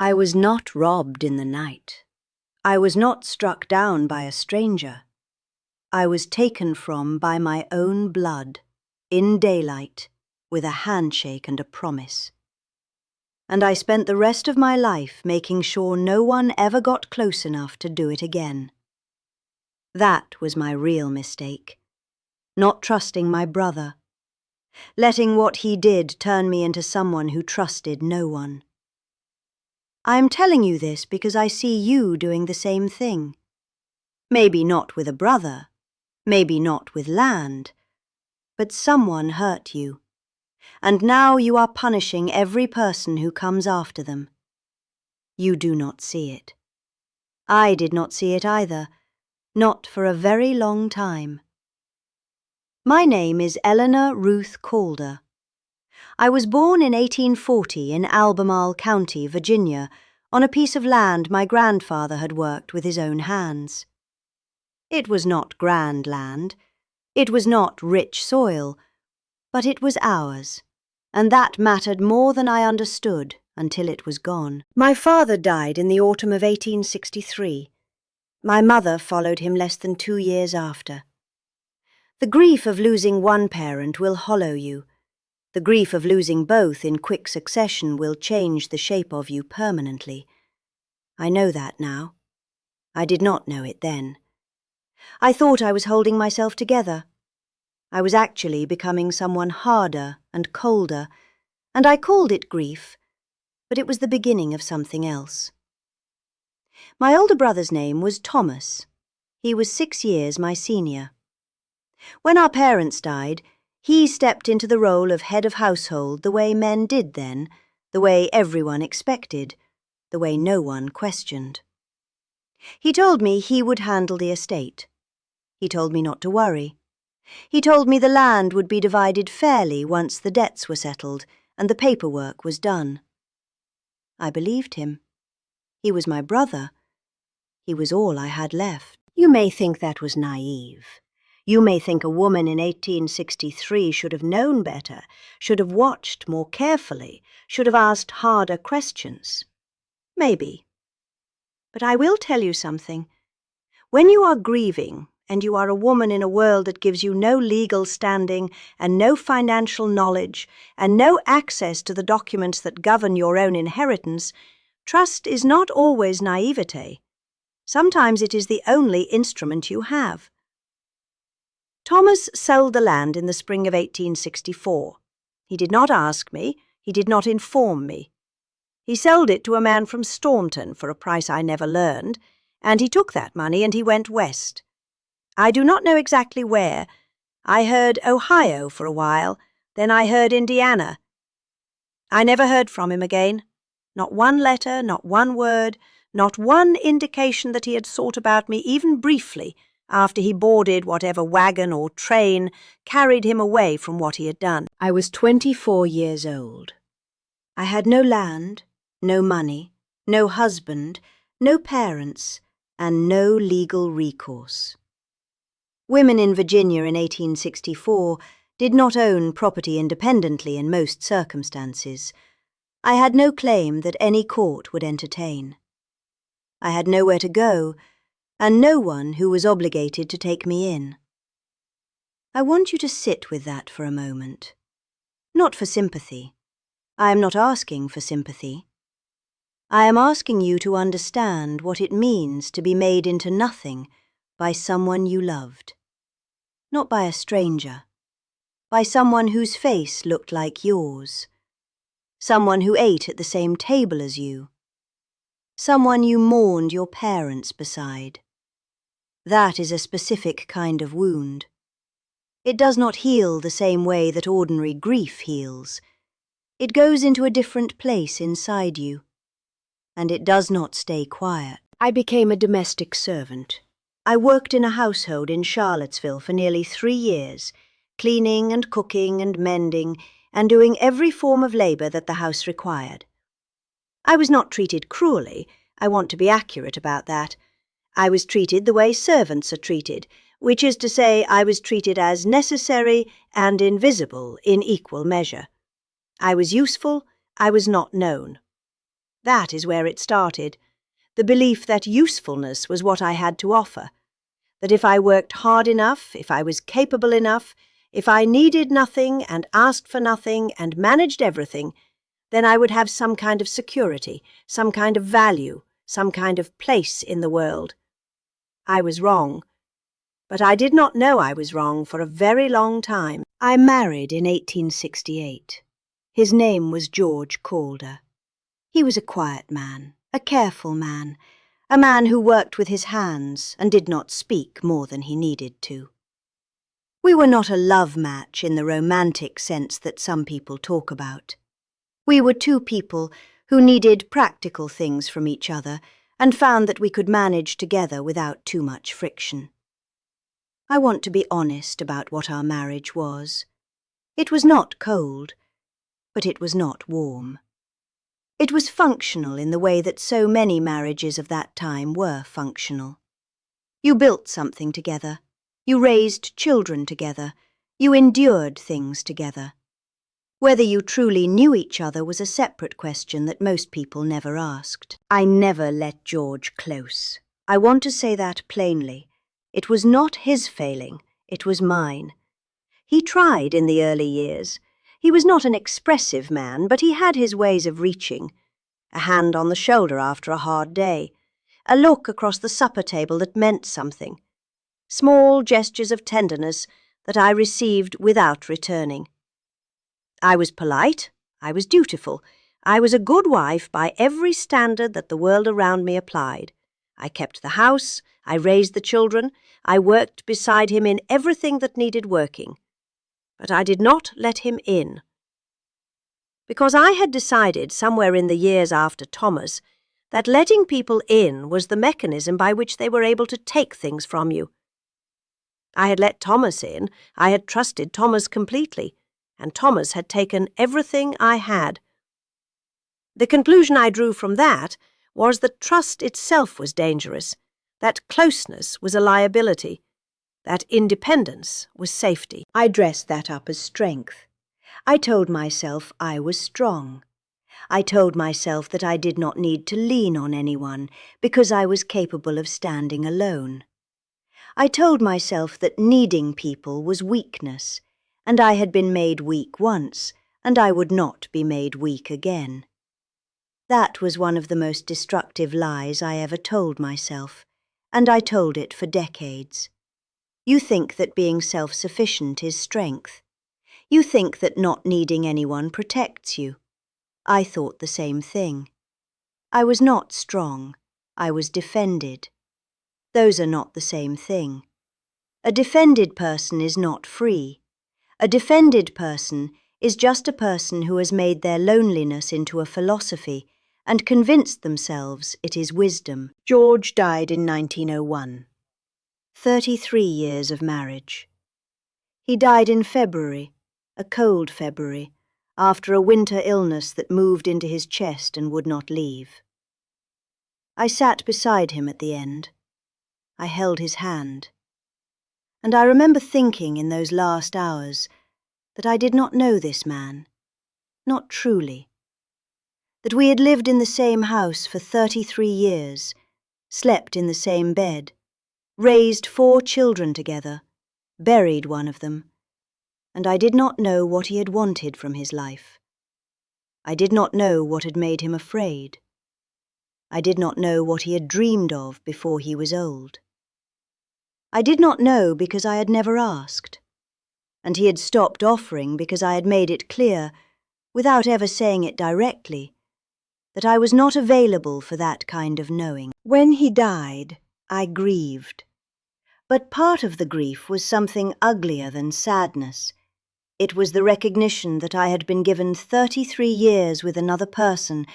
I was not robbed in the night. I was not struck down by a stranger. I was taken from by my own blood, in daylight, with a handshake and a promise. And I spent the rest of my life making sure no one ever got close enough to do it again. That was my real mistake. Not trusting my brother. Letting what he did turn me into someone who trusted no one. I am telling you this because I see you doing the same thing. Maybe not with a brother, maybe not with land, but someone hurt you, and now you are punishing every person who comes after them. You do not see it. I did not see it either, not for a very long time. My name is Eleanor Ruth Calder. I was born in 1840 in Albemarle County, Virginia, on a piece of land my grandfather had worked with his own hands. It was not grand land, it was not rich soil, but it was ours, and that mattered more than I understood until it was gone. My father died in the autumn of 1863. My mother followed him less than 2 years after. The grief of losing one parent will hollow you. The grief of losing both in quick succession will change the shape of you permanently. I know that now. I did not know it then. I thought I was holding myself together. I was actually becoming someone harder and colder, and I called it grief, but it was the beginning of something else. My older brother's name was Thomas. He was 6 years my senior. When our parents died, he stepped into the role of head of household the way men did then, the way everyone expected, the way no one questioned. He told me he would handle the estate. He told me not to worry. He told me the land would be divided fairly once the debts were settled and the paperwork was done. I believed him. He was my brother. He was all I had left. You may think that was naive. You may think a woman in 1863 should have known better, should have watched more carefully, should have asked harder questions. Maybe. But I will tell you something. When you are grieving, and you are a woman in a world that gives you no legal standing and no financial knowledge and no access to the documents that govern your own inheritance, trust is not always naivete. Sometimes it is the only instrument you have. Thomas sold the land in the spring of 1864. He did not ask me, he did not inform me. He sold it to a man from Staunton for a price I never learned, and he took that money and he went west. I do not know exactly where. I heard Ohio for a while, then I heard Indiana. I never heard from him again. Not one letter, not one word, not one indication that he had thought about me even briefly after he boarded whatever wagon or train carried him away from what he had done. I was 24 years old. I had no land, no money, no husband, no parents, and no legal recourse. Women in Virginia in 1864 did not own property independently in most circumstances. I had no claim that any court would entertain. I had nowhere to go, and no one who was obligated to take me in. I want you to sit with that for a moment. Not for sympathy. I am not asking for sympathy. I am asking you to understand what it means to be made into nothing by someone you loved. Not by a stranger. By someone whose face looked like yours. Someone who ate at the same table as you. Someone you mourned your parents beside. That is a specific kind of wound. It does not heal the same way that ordinary grief heals. It goes into a different place inside you. And it does not stay quiet. I became a domestic servant. I worked in a household in Charlottesville for nearly 3 years, cleaning and cooking and mending and doing every form of labor that the house required. I was not treated cruelly. I want to be accurate about that. I was treated the way servants are treated, which is to say I was treated as necessary and invisible in equal measure. I was useful, I was not known. That is where it started. The belief that usefulness was what I had to offer. That if I worked hard enough, if I was capable enough, if I needed nothing and asked for nothing and managed everything, then I would have some kind of security, some kind of value, some kind of place in the world. I was wrong. But I did not know I was wrong for a very long time. I married in 1868. His name was George Calder. He was a quiet man, a careful man, a man who worked with his hands and did not speak more than he needed to. We were not a love match in the romantic sense that some people talk about. We were two people who needed practical things from each other and found that we could manage together without too much friction. I want to be honest about what our marriage was. It was not cold, but it was not warm. It was functional in the way that so many marriages of that time were functional. You built something together. You raised children together. You endured things together. Whether you truly knew each other was a separate question that most people never asked. I never let George close. I want to say that plainly. It was not his failing, it was mine. He tried in the early years. He was not an expressive man, but he had his ways of reaching. A hand on the shoulder after a hard day. A look across the supper table that meant something. Small gestures of tenderness that I received without returning. I was polite, I was dutiful, I was a good wife by every standard that the world around me applied. I kept the house, I raised the children, I worked beside him in everything that needed working. But I did not let him in. Because I had decided somewhere in the years after Thomas that letting people in was the mechanism by which they were able to take things from you. I had let Thomas in, I had trusted Thomas completely, and Thomas had taken everything I had. The conclusion I drew from that was that trust itself was dangerous, that closeness was a liability, that independence was safety. I dressed that up as strength. I told myself I was strong. I told myself that I did not need to lean on anyone because I was capable of standing alone. I told myself that needing people was weakness, and I had been made weak once, and I would not be made weak again. That was one of the most destructive lies I ever told myself, and I told it for decades. You think that being self-sufficient is strength. You think that not needing anyone protects you. I thought the same thing. I was not strong. I was defended. Those are not the same thing. A defended person is not free. A defended person is just a person who has made their loneliness into a philosophy and convinced themselves it is wisdom. George died in 1901. 33 years of marriage. He died in February, a cold February, after a winter illness that moved into his chest and would not leave. I sat beside him at the end. I held his hand. And I remember thinking in those last hours that I did not know this man, not truly. That we had lived in the same house for 33 years, slept in the same bed, raised 4 children together, buried one of them, and I did not know what he had wanted from his life. I did not know what had made him afraid. I did not know what he had dreamed of before he was old. I did not know because I had never asked, and he had stopped offering because I had made it clear, without ever saying it directly, that I was not available for that kind of knowing. When he died, I grieved. But part of the grief was something uglier than sadness. It was the recognition that I had been given 33 years with another person,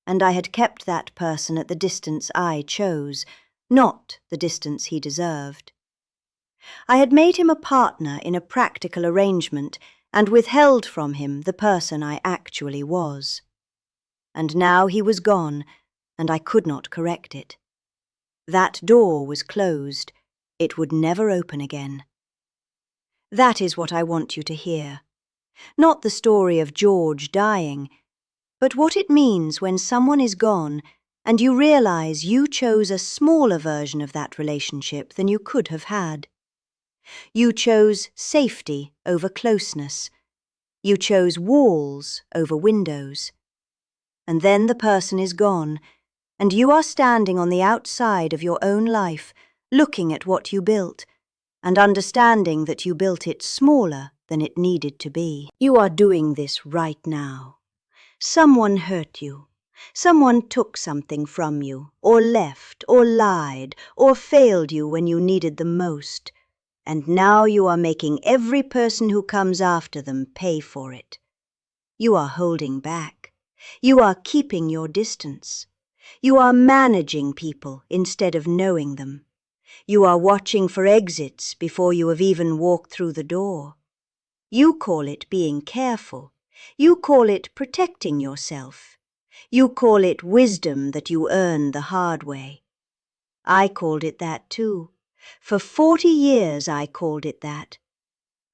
and I had kept that person at the distance I chose, not the distance he deserved. I had made him a partner in a practical arrangement and withheld from him the person I actually was. And now he was gone, and I could not correct it. That door was closed. It would never open again. That is what I want you to hear. Not the story of George dying, but what it means when someone is gone and you realize you chose a smaller version of that relationship than you could have had. You chose safety over closeness. You chose walls over windows. And then the person is gone, and you are standing on the outside of your own life, looking at what you built, and understanding that you built it smaller than it needed to be. You are doing this right now. Someone hurt you. Someone took something from you, or left, or lied, or failed you when you needed them most. And now you are making every person who comes after them pay for it. You are holding back. You are keeping your distance. You are managing people instead of knowing them. You are watching for exits before you have even walked through the door. You call it being careful. You call it protecting yourself. You call it wisdom that you earn the hard way. I called it that too. For 40 years I called it that.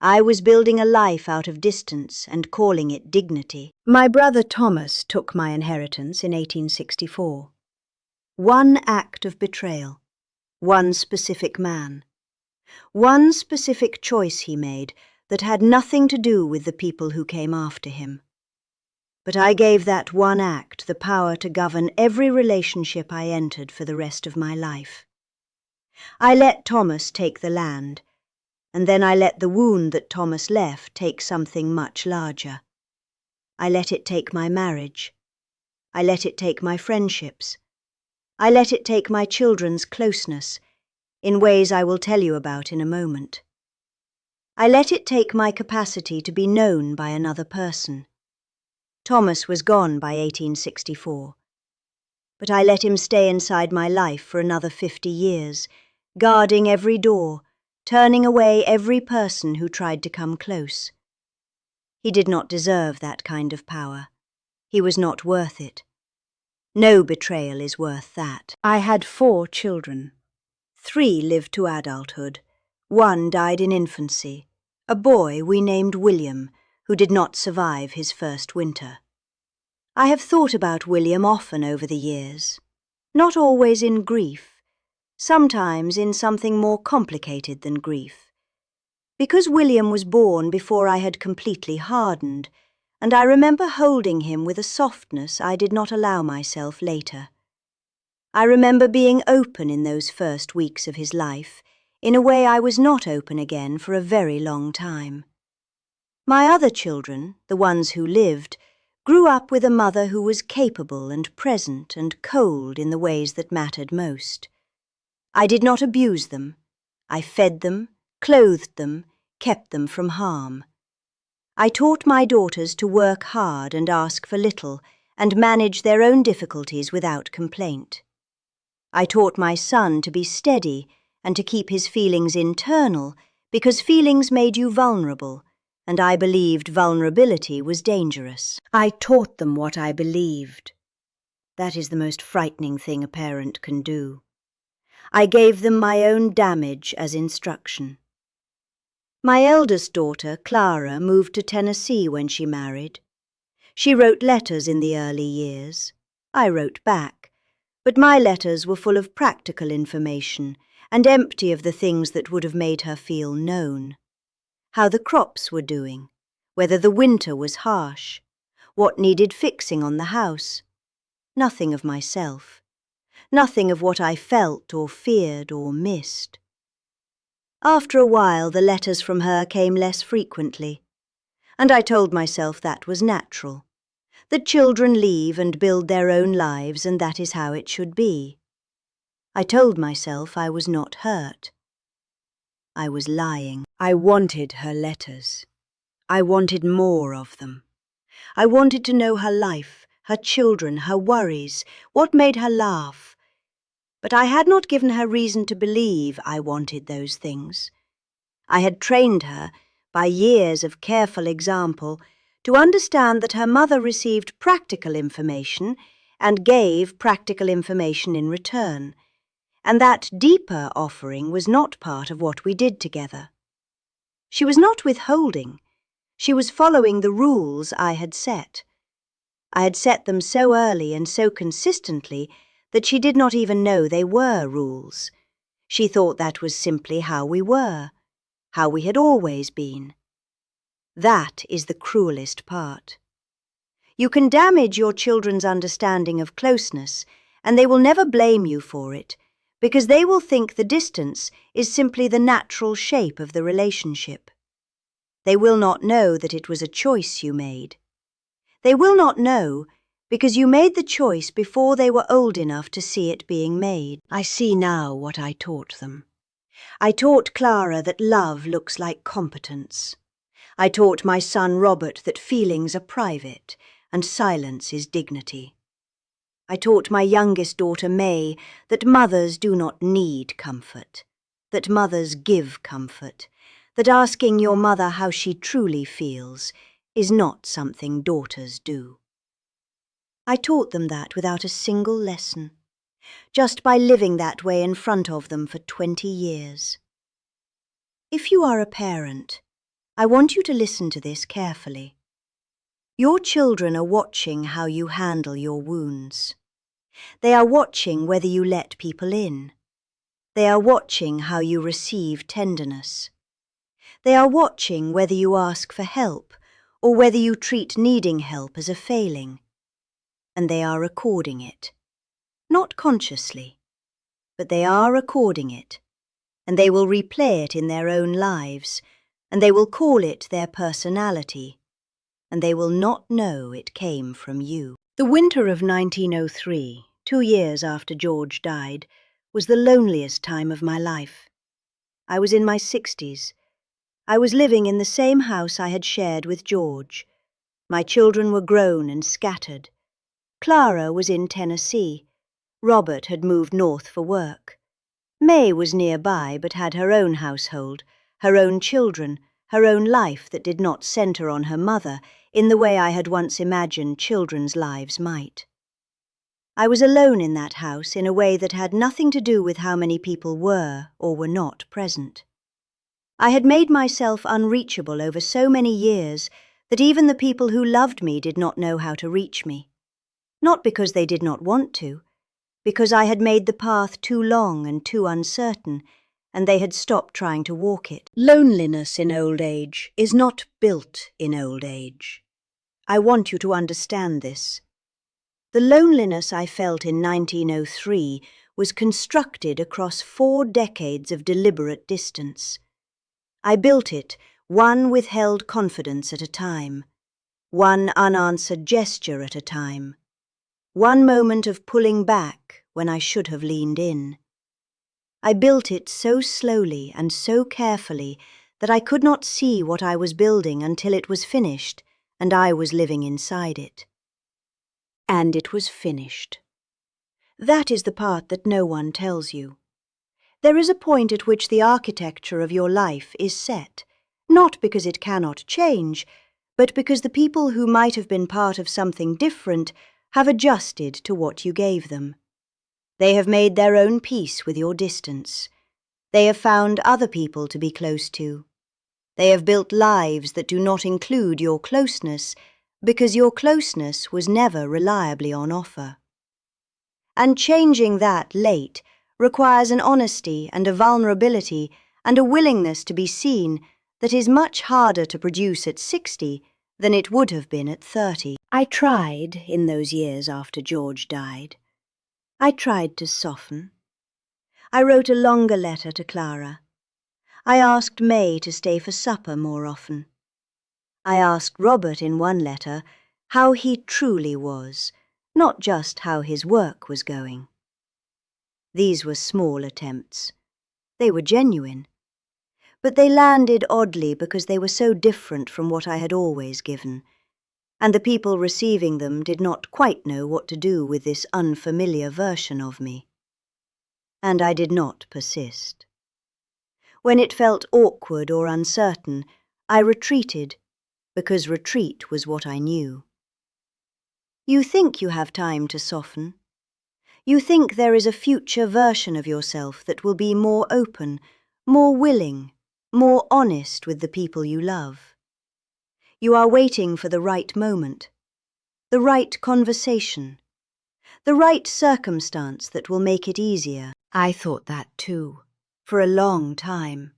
I was building a life out of distance and calling it dignity. My brother Thomas took my inheritance in 1864. One act of betrayal. One specific man. One specific choice he made that had nothing to do with the people who came after him. But I gave that one act the power to govern every relationship I entered for the rest of my life. I let Thomas take the land, and then I let the wound that Thomas left take something much larger. I let it take my marriage. I let it take my friendships. I let it take my children's closeness, in ways I will tell you about in a moment. I let it take my capacity to be known by another person. Thomas was gone by 1864. But I let him stay inside my life for another 50 years, guarding every door, turning away every person who tried to come close. He did not deserve that kind of power. He was not worth it. No betrayal is worth that. I had 4 children. 3 lived to adulthood. 1 died in infancy, a boy we named William, who did not survive his first winter. I have thought about William often over the years, not always in grief, sometimes in something more complicated than grief. Because William was born before I had completely hardened, and I remember holding him with a softness I did not allow myself later. I remember being open in those first weeks of his life, in a way I was not open again for a very long time. My other children, the ones who lived, grew up with a mother who was capable and present and cold in the ways that mattered most. I did not abuse them. I fed them, clothed them, kept them from harm. I taught my daughters to work hard and ask for little, and manage their own difficulties without complaint. I taught my son to be steady and to keep his feelings internal, because feelings made you vulnerable, and I believed vulnerability was dangerous. I taught them what I believed. That is the most frightening thing a parent can do. I gave them my own damage as instruction. My eldest daughter, Clara, moved to Tennessee when she married. She wrote letters in the early years. I wrote back, but my letters were full of practical information and empty of the things that would have made her feel known. How the crops were doing, whether the winter was harsh, what needed fixing on the house. Nothing of myself. Nothing of what I felt or feared or missed. After a while, the letters from her came less frequently, and I told myself that was natural. The children leave and build their own lives, and that is how it should be. I told myself I was not hurt. I was lying. I wanted her letters. I wanted more of them. I wanted to know her life, her children, her worries, what made her laugh. But I had not given her reason to believe I wanted those things. I had trained her, by years of careful example, to understand that her mother received practical information and gave practical information in return, and that deeper offering was not part of what we did together. She was not withholding. She was following the rules I had set. I had set them so early and so consistently that she did not even know they were rules. She thought that was simply how we were, how we had always been. That is the cruelest part. You can damage your children's understanding of closeness, and they will never blame you for it, because they will think the distance is simply the natural shape of the relationship. They will not know that it was a choice you made. They will not know because you made the choice before they were old enough to see it being made. I see now what I taught them. I taught Clara that love looks like competence. I taught my son Robert that feelings are private and silence is dignity. I taught my youngest daughter May that mothers do not need comfort, that mothers give comfort, that asking your mother how she truly feels is not something daughters do. I taught them that without a single lesson, just by living that way in front of them for 20 years. If you are a parent, I want you to listen to this carefully. Your children are watching how you handle your wounds. They are watching whether you let people in. They are watching how you receive tenderness. They are watching whether you ask for help or whether you treat needing help as a failing. And they are recording it. Not consciously, but they are recording it. And they will replay it in their own lives, and they will call it their personality, and they will not know it came from you. The winter of 1903, 2 years after George died, was the loneliest time of my life. I was in my 60s. I was living in the same house I had shared with George. My children were grown and scattered. Clara was in Tennessee. Robert had moved north for work. May was nearby but had her own household, her own children, her own life that did not center on her mother in the way I had once imagined children's lives might. I was alone in that house in a way that had nothing to do with how many people were or were not present. I had made myself unreachable over so many years that even the people who loved me did not know how to reach me. Not because they did not want to, because I had made the path too long and too uncertain, and they had stopped trying to walk it. Loneliness in old age is not built in old age. I want you to understand this. The loneliness I felt in 1903 was constructed across 4 decades of deliberate distance. I built it, one withheld confidence at a time, one unanswered gesture at a time, one moment of pulling back when I should have leaned in. I built it so slowly and so carefully that I could not see what I was building until it was finished and I was living inside it. And it was finished. That is the part that no one tells you. There is a point at which the architecture of your life is set, not because it cannot change, but because the people who might have been part of something different have adjusted to what you gave them. They have made their own peace with your distance. They have found other people to be close to. They have built lives that do not include your closeness, because your closeness was never reliably on offer. And changing that late requires an honesty and a vulnerability and a willingness to be seen that is much harder to produce at 60 than it would have been at 30. I tried in those years after George died. I tried to soften. I wrote a longer letter to Clara. I asked May to stay for supper more often. I asked Robert in one letter how he truly was, not just how his work was going. These were small attempts. They were genuine. But they landed oddly because they were so different from what I had always given, and the people receiving them did not quite know what to do with this unfamiliar version of me. And I did not persist. When it felt awkward or uncertain, I retreated, because retreat was what I knew. You think you have time to soften. You think there is a future version of yourself that will be more open, more willing, more honest with the people you love. You are waiting for the right moment. the right conversation, the right circumstance that will make it easier. I thought that too, for a long time.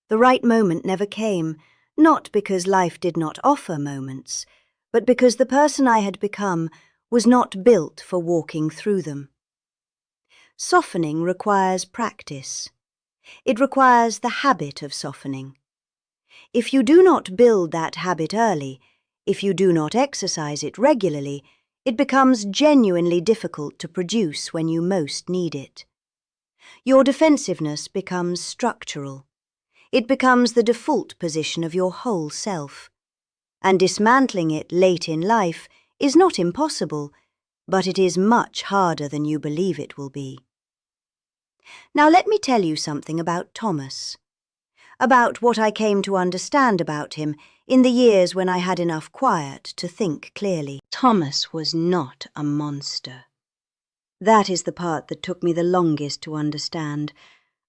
The right moment never came, not because life did not offer moments, but because the person I had become was not built for walking through them. Softening requires practice. It requires the habit of softening. If you do not build that habit early, if you do not exercise it regularly, it becomes genuinely difficult to produce when you most need it. Your defensiveness becomes structural. It becomes the default position of your whole self. And dismantling it late in life is not impossible, but it is much harder than you believe it will be. Now let me tell you something about Thomas, about what I came to understand about him in the years when I had enough quiet to think clearly. Thomas was not a monster. That is the part that took me the longest to understand,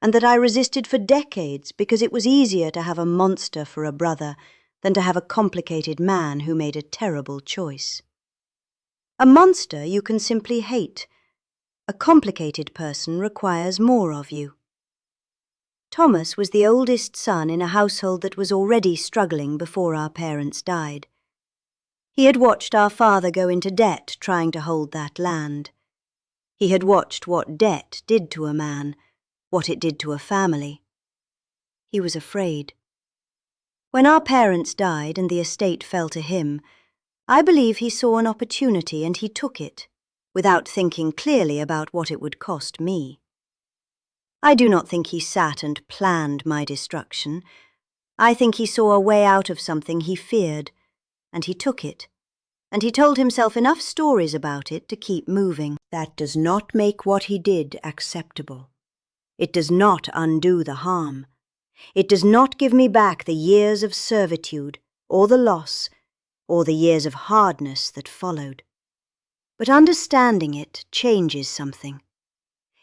and that I resisted for decades because it was easier to have a monster for a brother than to have a complicated man who made a terrible choice. A monster you can simply hate. A complicated person requires more of you. Thomas was the oldest son in a household that was already struggling before our parents died. He had watched our father go into debt trying to hold that land. He had watched what debt did to a man, what it did to a family. He was afraid. When our parents died and the estate fell to him, I believe he saw an opportunity and he took it, without thinking clearly about what it would cost me. I do not think he sat and planned my destruction. I think he saw a way out of something he feared, and he took it, and he told himself enough stories about it to keep moving. That does not make what he did acceptable. It does not undo the harm. It does not give me back the years of servitude, or the loss, or the years of hardness that followed. But understanding it changes something.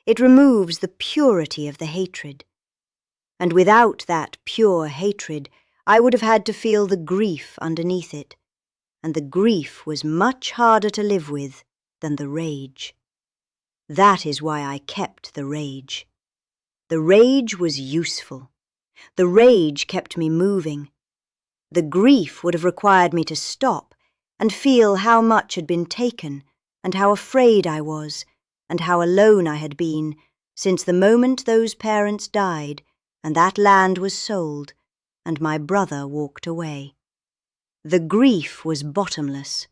It removes the purity of the hatred. And without that pure hatred, I would have had to feel the grief underneath it. And the grief was much harder to live with than the rage. That is why I kept the rage. The rage was useful. The rage kept me moving. The grief would have required me to stop and feel how much had been taken, and how afraid I was, and how alone I had been, since the moment those parents died, and that land was sold, and my brother walked away. The grief was bottomless,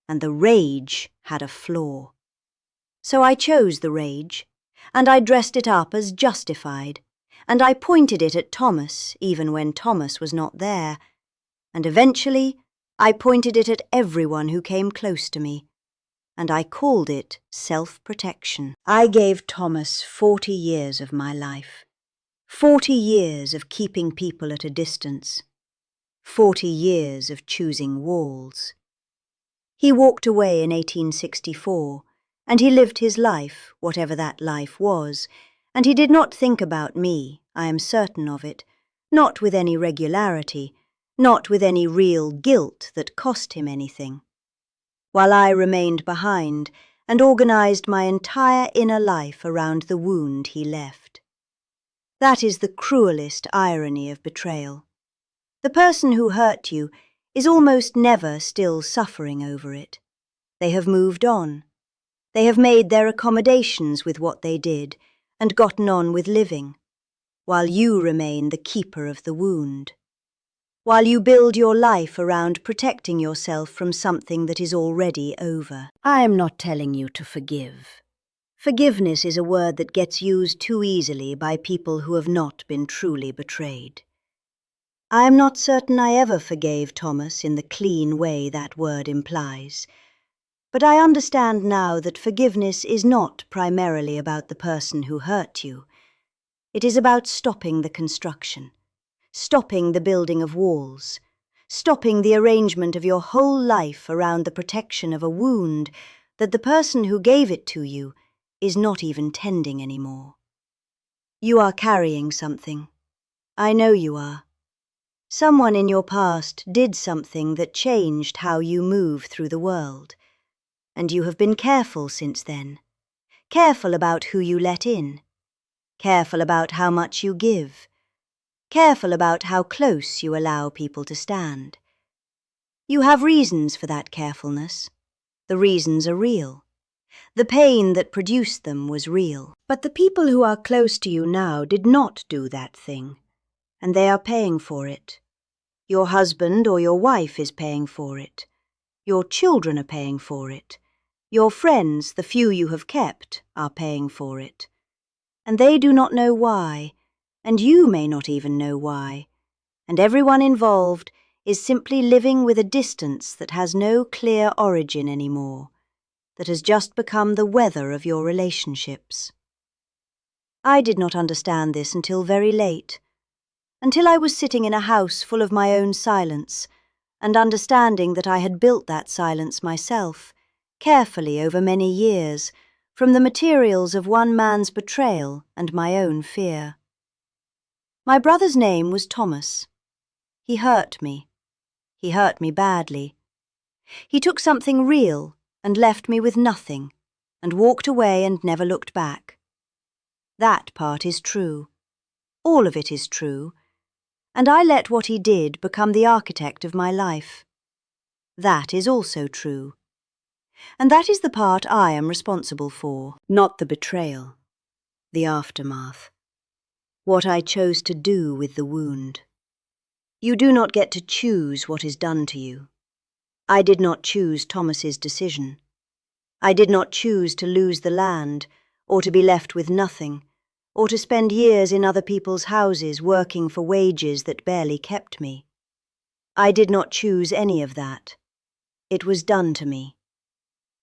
and the rage had a flaw. So I chose the rage, and I dressed it up as justified, and I pointed it at Thomas even when Thomas was not there, and eventually I pointed it at everyone who came close to me, and I called it self-protection. I gave Thomas 40 years of my life, 40 years of keeping people at a distance, 40 years of choosing walls. He walked away in 1864, and he lived his life, whatever that life was, and he did not think about me, I am certain of it, not with any regularity, not with any real guilt that cost him anything. While I remained behind and organized my entire inner life around the wound he left. That is the cruelest irony of betrayal. The person who hurt you is almost never still suffering over it. They have moved on. They have made their accommodations with what they did and gotten on with living, while you remain the keeper of the wound. While you build your life around protecting yourself from something that is already over. I am not telling you to forgive. Forgiveness is a word that gets used too easily by people who have not been truly betrayed. I am not certain I ever forgave Thomas in the clean way that word implies, but I understand now that forgiveness is not primarily about the person who hurt you. It is about stopping the construction. Stopping the building of walls, stopping the arrangement of your whole life around the protection of a wound that the person who gave it to you is not even tending anymore. You are carrying something. I know you are. Someone in your past did something that changed how you move through the world, and you have been careful since then. Careful about who you let in. Careful about how much you give. Careful about how close you allow people to stand. You have reasons for that carefulness. The reasons are real. The pain that produced them was real. But the people who are close to you now did not do that thing, and they are paying for it. Your husband or your wife is paying for it. Your children are paying for it. Your friends, the few you have kept, are paying for it. And they do not know why, and you may not even know why. And everyone involved is simply living with a distance that has no clear origin anymore, that has just become the weather of your relationships. I did not understand this until very late, until I was sitting in a house full of my own silence, and understanding that I had built that silence myself, carefully over many years, from the materials of one man's betrayal and my own fear. My brother's name was Thomas. He hurt me. He hurt me badly. He took something real and left me with nothing, and walked away and never looked back. That part is true. All of it is true. And I let what he did become the architect of my life. That is also true. And that is the part I am responsible for, not the betrayal, the aftermath, what I chose to do with the wound. You do not get to choose what is done to you. I did not choose Thomas's decision. I did not choose to lose the land, or to be left with nothing, or to spend years in other people's houses working for wages that barely kept me. I did not choose any of that. It was done to me.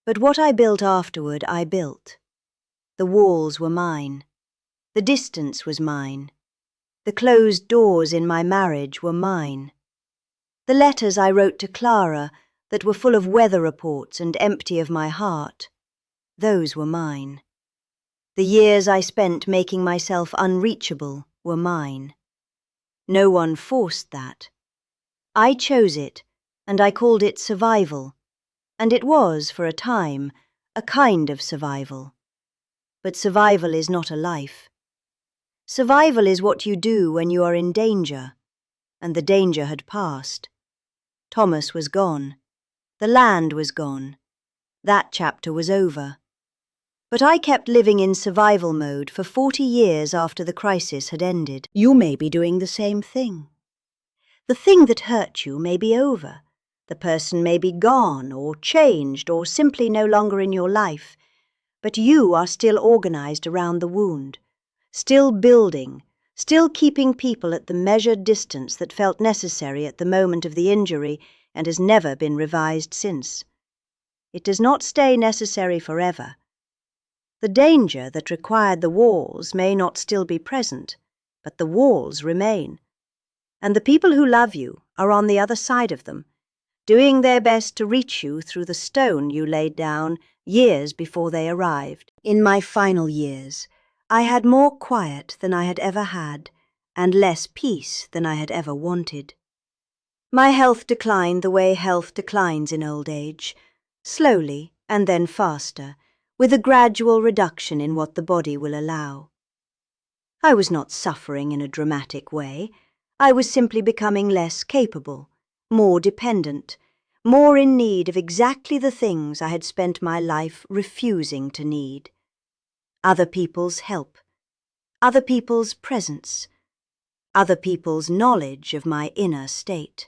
But what I built afterward, I built. The walls were mine. The distance was mine. The closed doors in my marriage were mine. The letters I wrote to Clara that were full of weather reports and empty of my heart, those were mine. The years I spent making myself unreachable were mine. No one forced that. I chose it, and I called it survival, and it was, for a time, a kind of survival. But survival is not a life. Survival is what you do when you are in danger, and the danger had passed. Thomas was gone. The land was gone. That chapter was over. But I kept living in survival mode for 40 years after the crisis had ended. You may be doing the same thing. The thing that hurt you may be over. The person may be gone or changed or simply no longer in your life. But you are still organized around the wound, still building, still keeping people at the measured distance that felt necessary at the moment of the injury and has never been revised since. It does not stay necessary forever. The danger that required the walls may not still be present, but the walls remain. And the people who love you are on the other side of them, doing their best to reach you through the stone you laid down years before they arrived. In my final years, I had more quiet than I had ever had, and less peace than I had ever wanted. My health declined the way health declines in old age, slowly and then faster, with a gradual reduction in what the body will allow. I was not suffering in a dramatic way. I was simply becoming less capable, more dependent, more in need of exactly the things I had spent my life refusing to need. Other people's help, other people's presence, other people's knowledge of my inner state.